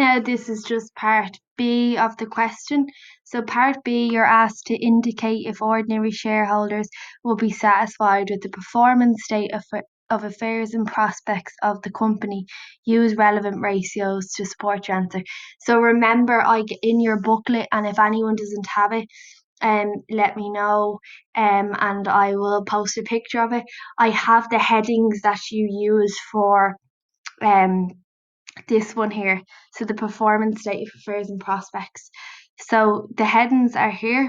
Now, this is just part B of the question. So part B, you're asked to indicate if ordinary shareholders will be satisfied with the performance state of affairs and prospects of the company. Use relevant ratios to support your answer. So remember, in your booklet, and if anyone doesn't have it, let me know, and I will post a picture of it. I have the headings that you use for this one here. So the performance state of affairs and prospects. So the headings are here.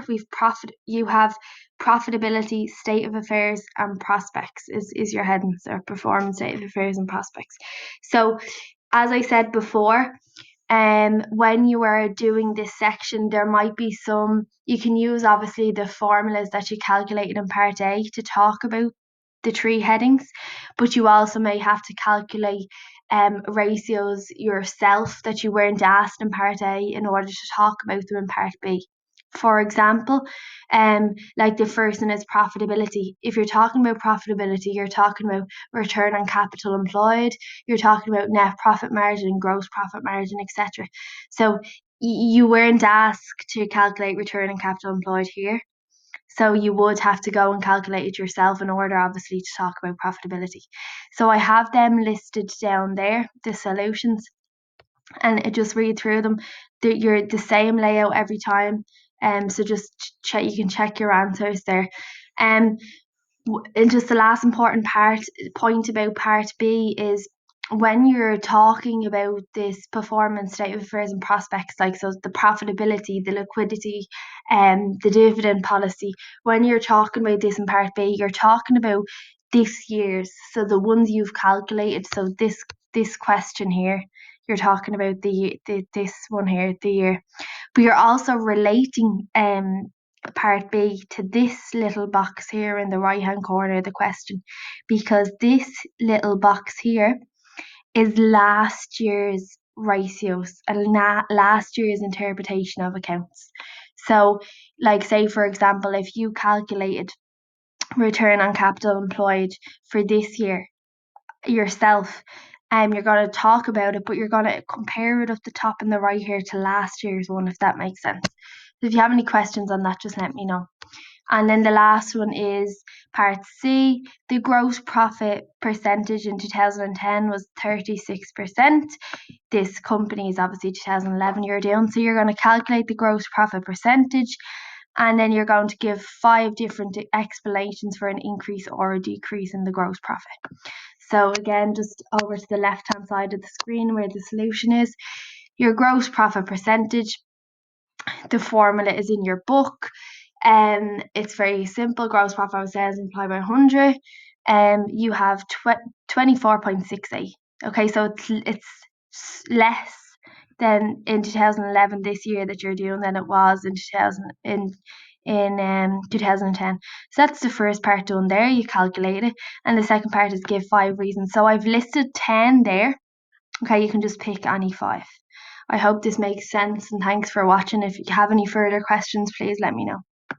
You have profitability, state of affairs, and prospects is your headings, or performance, state of affairs, and prospects. So as I said before, when you are doing this section, there might be you can use obviously the formulas that you calculated in part A to talk about the three headings, but you also may have to calculate ratios yourself that you weren't asked in part A in order to talk about them in part B. For example, like the first one is profitability. If you're talking about profitability, you're talking about return on capital employed, you're talking about net profit margin, gross profit margin, etc. So you weren't asked to calculate return on capital employed here. So you would have to go and calculate it yourself in order, obviously, to talk about profitability. So I have them listed down there, the solutions, and just read through them. You're the same layout every time. So just check. You can check your answers there. And just the last important point about part B is when you're talking about this performance state of affairs and prospects, like so the profitability, the liquidity, the dividend policy, when you're talking about this in part B, you're talking about this year's, so the ones you've calculated. So this question here, you're talking about this one here, the year, but you're also relating part B to this little box here in the right hand corner of the question, because this little box here is last year's ratios and last year's interpretation of accounts. So like say for example, if you calculated return on capital employed for this year yourself, you're going to talk about it, but you're going to compare it up the top in the right here to last year's one, if that makes sense. So if you have any questions on that, just let me know. And then the last one is part C. The gross profit percentage in 2010 was 36%. This company is obviously 2011 you're doing. So you're going to calculate the gross profit percentage, and then you're going to give 5 different explanations for an increase or a decrease in the gross profit. So again, just over to the left-hand side of the screen where the solution is, your gross profit percentage, the formula is in your book. It's very simple. Gross profit of sales multiplied by 100. You have 24.68. Okay, so it's less than in 2011 this year that you're doing than it was in 2010. So that's the first part done there. You calculate it, and the second part is give 5 reasons. So I've listed 10 there. Okay, you can just pick any 5. I hope this makes sense, and thanks for watching. If you have any further questions, please let me know.